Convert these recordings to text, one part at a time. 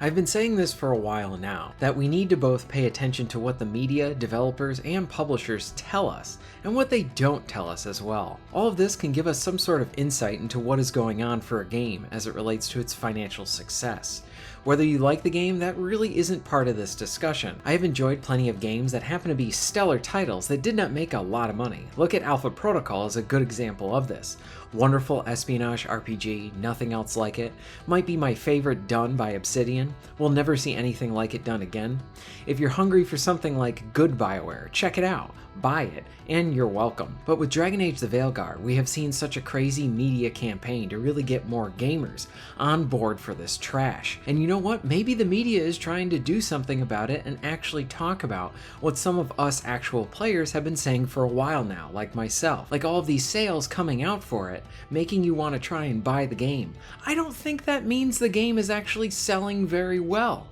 I've been saying this for a while now, that we need to both pay attention to what the media, developers, and publishers tell us, and what they don't tell us as well. All of this can give us some sort of insight into what is going on for a game as it relates to its financial success. Whether you like the game, that really isn't part of this discussion. I have enjoyed plenty of games that happen to be stellar titles that did not make a lot of money. Look at Alpha Protocol as a good example of this. Wonderful espionage RPG, nothing else like it. Might be my favorite done by Obsidian. We'll never see anything like it done again. If you're hungry for something like good BioWare, check it out. Buy it, and you're welcome. But with Dragon Age the Veilguard, we have seen such a crazy media campaign to really get more gamers on board for this trash. And you know what? Maybe the media is trying to do something about it and actually talk about what some of us actual players have been saying for a while now, like myself. Like all of these sales coming out for it, making you want to try and buy the game. I don't think that means the game is actually selling very well.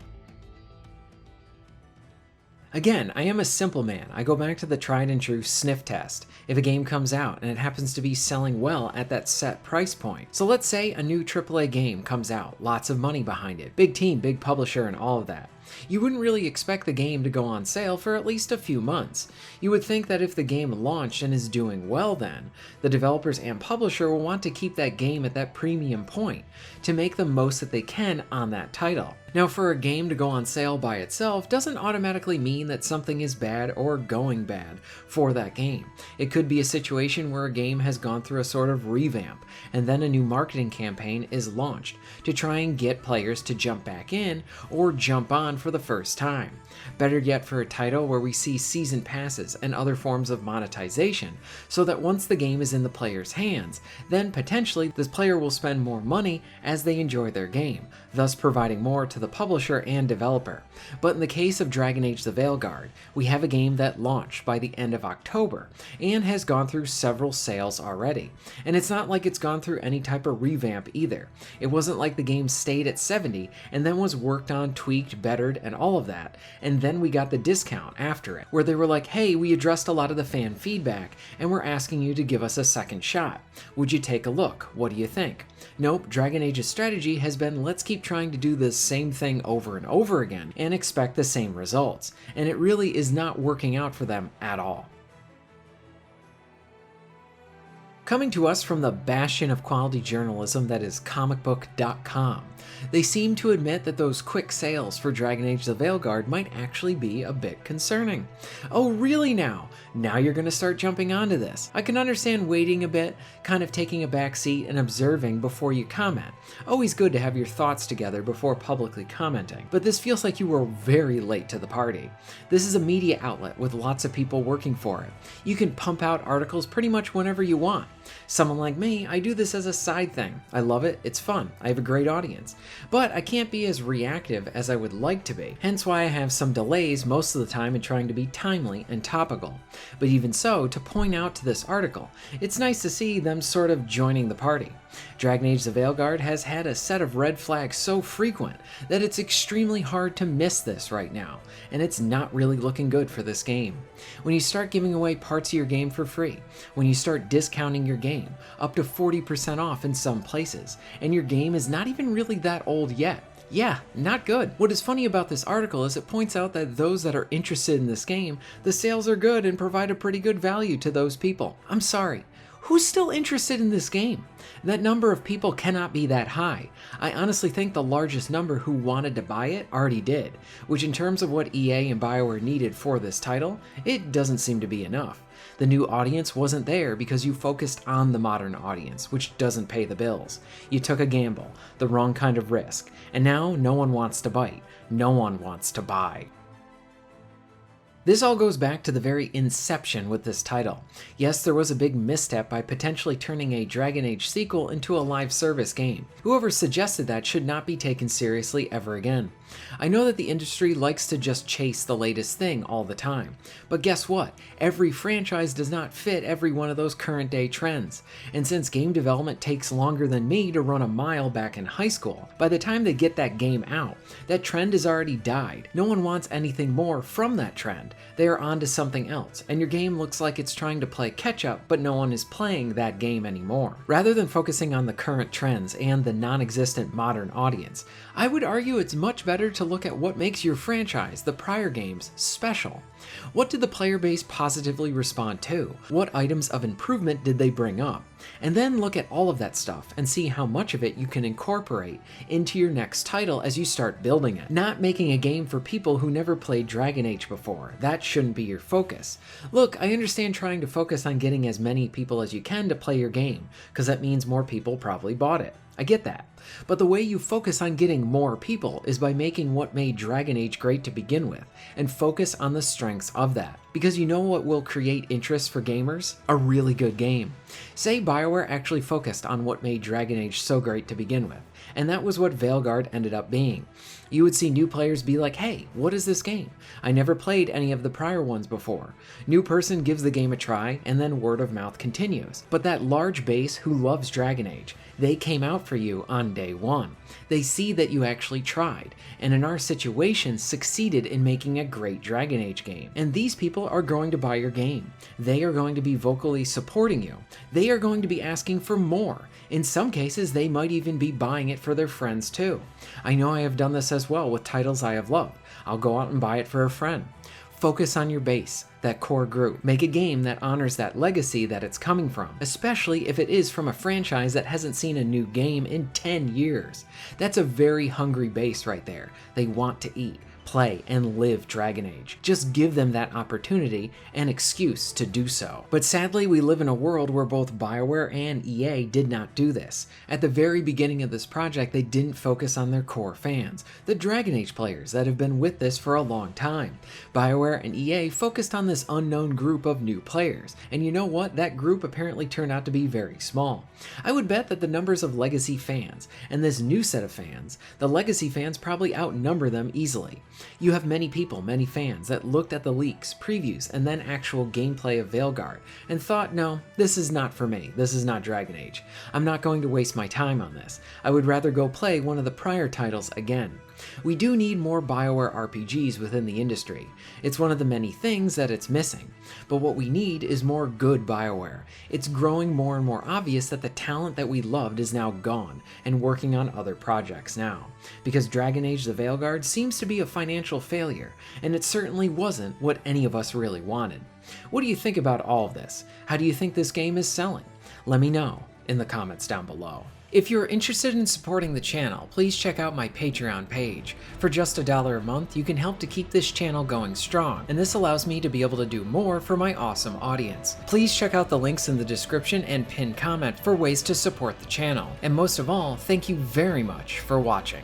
Again, I am a simple man. I go back to the tried and true sniff test. If a game comes out and it happens to be selling well at that set price point. So let's say a new AAA game comes out, lots of money behind it, big team, big publisher, and all of that. You wouldn't really expect the game to go on sale for at least a few months. You would think that if the game launched and is doing well then, the developers and publisher will want to keep that game at that premium point to make the most that they can on that title. Now, for a game to go on sale by itself doesn't automatically mean that something is bad or going bad for that game. It could be a situation where a game has gone through a sort of revamp and then a new marketing campaign is launched to try and get players to jump back in or jump on for the first time. Better yet, for a title where we see season passes and other forms of monetization, so that once the game is in the player's hands, then potentially this player will spend more money as they enjoy their game, thus providing more to the publisher and developer. But in the case of Dragon Age the Veilguard, we have a game that launched by the end of October and has gone through several sales already. And it's not like it's gone through any type of revamp either. It wasn't like the game stayed at 70 and then was worked on, tweaked, bettered, and all of that, and then we got the discount after it, where they were like, hey, we addressed a lot of the fan feedback and we're asking you to give us a second shot. Would you take a look? What do you think? Nope, Dragon Age's strategy has been, let's keep trying to do the same thing over and over again and expect the same results, and it really is not working out for them at all. Coming to us from the bastion of quality journalism that is comicbook.com, they seem to admit that those quick sales for Dragon Age the Veilguard might actually be a bit concerning. Oh really now? Now you're going to start jumping onto this. I can understand waiting a bit, kind of taking a back seat and observing before you comment. Always good to have your thoughts together before publicly commenting. But this feels like you were very late to the party. This is a media outlet with lots of people working for it. You can pump out articles pretty much whenever you want. Someone like me, I do this as a side thing. I love it, it's fun, I have a great audience. But I can't be as reactive as I would like to be, hence why I have some delays most of the time in trying to be timely and topical. But even so, to point out to this article, it's nice to see them sort of joining the party. Dragon Age the Veilguard has had a set of red flags so frequent that it's extremely hard to miss this right now, and it's not really looking good for this game. When you start giving away parts of your game for free, when you start discounting your game up to 40% off in some places, and your game is not even really that old yet, yeah, not good. What is funny about this article is it points out that those that are interested in this game, the sales are good and provide a pretty good value to those people. I'm sorry. Who's still interested in this game? That number of people cannot be that high. I honestly think the largest number who wanted to buy it already did, which in terms of what EA and BioWare needed for this title, it doesn't seem to be enough. The new audience wasn't there because you focused on the modern audience, which doesn't pay the bills. You took a gamble, the wrong kind of risk, and now no one wants to bite. No one wants to buy. This all goes back to the very inception with this title. Yes, there was a big misstep by potentially turning a Dragon Age sequel into a live service game. Whoever suggested that should not be taken seriously ever again. I know that the industry likes to just chase the latest thing all the time, but guess what? Every franchise does not fit every one of those current day trends. And since game development takes longer than me to run a mile back in high school, by the time they get that game out, that trend has already died. No one wants anything more from that trend. they are onto something else, and your game looks like it's trying to play catch up, but no one is playing that game anymore. Rather than focusing on the current trends and the non-existent modern audience, I would argue it's much better to look at what makes your franchise, the prior games, special. What did the player base positively respond to? What items of improvement did they bring up? And then look at all of that stuff and see how much of it you can incorporate into your next title as you start building it. Not making a game for people who never played Dragon Age before. That shouldn't be your focus. Look, I understand trying to focus on getting as many people as you can to play your game, because that means more people probably bought it. I get that. But the way you focus on getting more people is by making what made Dragon Age great to begin with, and focus on the strengths of that. Because you know what will create interest for gamers? A really good game. Say BioWare actually focused on what made Dragon Age so great to begin with, and that was what Veilguard ended up being. You would see new players be like, hey, what is this game? I never played any of the prior ones before. New person gives the game a try, and then word of mouth continues. But that large base who loves Dragon Age, they came out for you on day one. They see that you actually tried, and in our situation succeeded in making a great Dragon Age game. And these people are going to buy your game. They are going to be vocally supporting you. They are going to be asking for more. In some cases, they might even be buying it for their friends too. I know I have done this as well with titles I have loved. I'll go out and buy it for a friend. Focus on your base, that core group. Make a game that honors that legacy that it's coming from, especially if it is from a franchise that hasn't seen a new game in 10 years. That's a very hungry base right there. They want to eat, play, and live Dragon Age. Just give them that opportunity and excuse to do so. But sadly, we live in a world where both BioWare and EA did not do this. At the very beginning of this project, they didn't focus on their core fans, the Dragon Age players that have been with this for a long time. BioWare and EA focused on this unknown group of new players, and you know what? That group apparently turned out to be very small. I would bet that the numbers of legacy fans and this new set of fans, the legacy fans probably outnumber them easily. You have many people, many fans that looked at the leaks, previews, and then actual gameplay of Veilguard and thought, no, this is not for me. This is not Dragon Age. I'm not going to waste my time on this. I would rather go play one of the prior titles again. We do need more BioWare RPGs within the industry. It's one of the many things that it's missing. But what we need is more good BioWare. It's growing more and more obvious that the talent that we loved is now gone and working on other projects now. Because Dragon Age the Veilguard seems to be a financial failure, and it certainly wasn't what any of us really wanted. What do you think about all of this? How do you think this game is selling? Let me know in the comments down below. If you're interested in supporting the channel, please check out my Patreon page. For just $1 a month, you can help to keep this channel going strong, and this allows me to be able to do more for my awesome audience. Please check out the links in the description and pinned comment for ways to support the channel. And most of all, thank you very much for watching.